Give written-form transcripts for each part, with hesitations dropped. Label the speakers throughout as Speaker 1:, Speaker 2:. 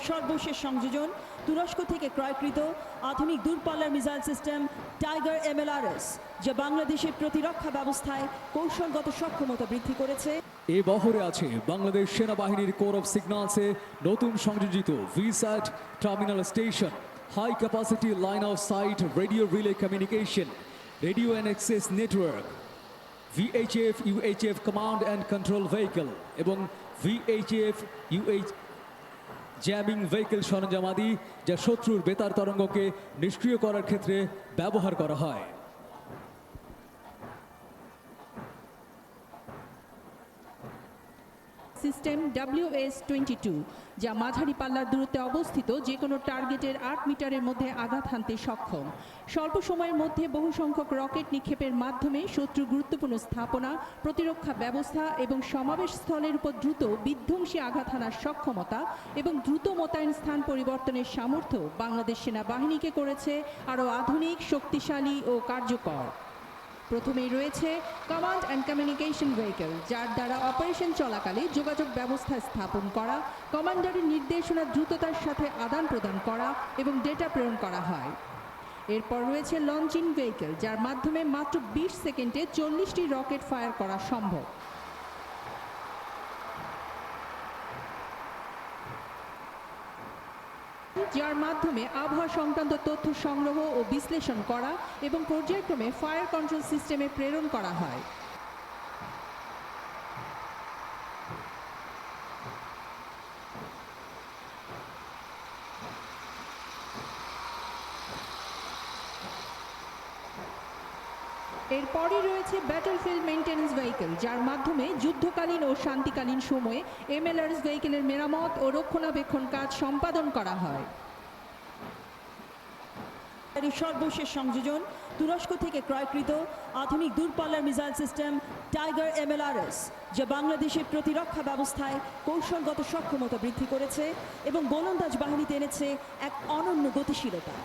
Speaker 1: সর্বশেষ সংযোজন তুরস্ক থেকে ক্রয়কৃত আধুনিক দূরপাল্লার মিসাইল সিস্টেম টাইগার MLRS, যা বাংলাদেশের প্রতিরক্ষা ব্যবস্থায় কৌশলগত সক্ষমতা বৃদ্ধি করেছে।
Speaker 2: এই বহরে আছে বাংলাদেশ সেনাবাহিনীর কোর অফ সিগন্যালসে নতুন সংযোজিত VSAT terminal station, high capacity line of sight radio relay communication, radio and access network, VHF UHF command and control vehicle এবং VHF UH জ্যামিং ভেহিকল সরঞ্জামাদি, যা শত্রুর বেতার তরঙ্গকে নিষ্ক্রিয় করার ক্ষেত্রে ব্যবহার করা হয়।
Speaker 3: সিস্টেম WS-22, যা মাঝারি পাল্লার দূরত্বে অবস্থিত যে কোনো টার্গেটের 8 মিটারের মধ্যে আঘাত হানতে সক্ষম। স্বল্প সময়ের মধ্যে বহু সংখ্যক রকেট নিক্ষেপের মাধ্যমে শত্রুর গুরুত্বপূর্ণ স্থাপনা, প্রতিরক্ষা ব্যবস্থা এবং সমাবেশ স্থলের উপর দ্রুত বিধ্বংসী আঘাত হানার সক্ষমতা এবং দ্রুত মোতায়েন স্থান পরিবর্তনের সামর্থ্য বাংলাদেশ সেনাবাহিনীকে করেছে আরও আধুনিক, শক্তিশালী ও কার্যকর। প্রথমেই রয়েছে কমান্ড অ্যান্ড কমিউনিকেশন ভেহিকল, যার দ্বারা অপারেশন চলাকালে যোগাযোগ ব্যবস্থা স্থাপন করা, কমান্ডারের নির্দেশনা দ্রুততার সাথে আদান প্রদান করা এবং ডেটা প্রেরণ করা হয়। এরপর রয়েছে লঞ্চিং ভেহিকল, যার মাধ্যমে মাত্র 20 সেকেন্ডে 40টি রকেট ফায়ার করা সম্ভব। যার মাধ্যমে আবহাওয়া সংক্রান্ত তথ্য সংগ্রহ ও বিশ্লেষণ করা এবং পর্যায়ক্রমে ফায়ার কন্ট্রোল সিস্টেমে প্রেরণ করা হয়। এরপরই রয়েছে ব্যাটলফিল্ড মেইনটেন্যান্স ভেহিকল, যার মাধ্যমে যুদ্ধকালীন ও শান্তিকালীন সময়ে MLRS ভেহিকলের মেরামত ও রক্ষণাবেক্ষণ কাজ সম্পাদন করা হয়।
Speaker 1: সর্বশেষ সংযোজন তুরস্ক থেকে ক্রয়কৃত আধুনিক দূরপাল্লার মিসাইল সিস্টেম টাইগার MLRS, যা বাংলাদেশের প্রতিরক্ষা ব্যবস্থায় কৌশলগত সক্ষমতা বৃদ্ধি করেছে এবং গোলন্দাজ বাহিনীতে এনেছে এক অনন্য গতিশীলতা।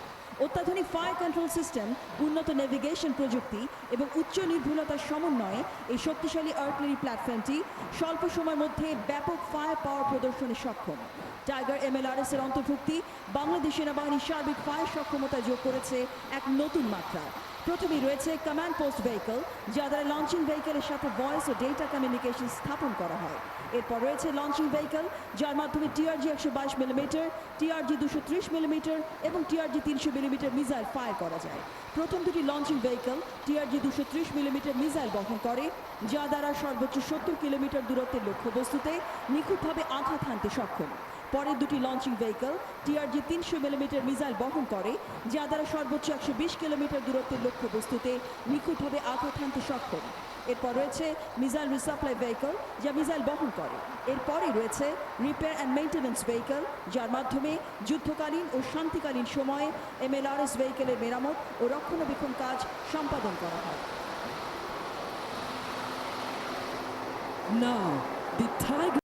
Speaker 1: অত্যাধুনিক ফায়ার কন্ট্রোল সিস্টেম, উন্নত নেভিগেশন প্রযুক্তি এবং উচ্চ নির্ভুলতার সমন্বয়ে এই শক্তিশালী আর্টিলারি প্ল্যাটফর্মটি স্বল্প সময়ের মধ্যে ব্যাপক ফায়ার পাওয়ার প্রদর্শনে সক্ষম। টাইগার MLRS এর অন্তর্ভুক্তি বাংলাদেশ সেনাবাহিনীর সার্বিক ফায়ার সক্ষমতা যোগ করেছে এক নতুন মাত্রা। প্রথমেই রয়েছে কমান্ড পোস্ট ভেহিকল, যা দ্বারা লঞ্চিং ভেহিকলের সাথে ভয়েস ও ডেটা কমিউনিকেশন স্থাপন করা হয়। এরপর রয়েছে লঞ্চিং ভেহিকল, যার মাধ্যমে TRG 122 মিলিমিটার, TRG 230 মিলিমিটার এবং TRG 300 মিলিমিটার মিসাইল ফায়ার করা যায়। প্রথম দুটি launching vehicle TRG 230 millimetre missile বহন করে, যা দ্বারা সর্বোচ্চ 70 কিলোমিটার দূরত্বের লক্ষ্যবস্তুতে নিখুঁতভাবে আঘাত হানতে সক্ষম। পরের দুটি launching vehicle TRG 300 millimetre missile বহন করে, যা দ্বারা সর্বোচ্চ 120 কিলোমিটার দূরত্বের লক্ষ্যবস্তুতে নিখুঁতভাবে আঘাত হানতে সক্ষম। এরপর রয়েছে মিসাইল রিসাপ্লাই ভেহিকল, যা মিসাইল বহন করে। এরপরই রয়েছে রিপেয়ার অ্যান্ড মেইনটেন্যান্স ভেহিকল, যার মাধ্যমে যুদ্ধকালীন ও শান্তিকালীন সময়ে MLRS ভেহিকলের মেরামত ও রক্ষণাবেক্ষণ কাজ সম্পাদন করা হয়।
Speaker 4: Now, the Tiger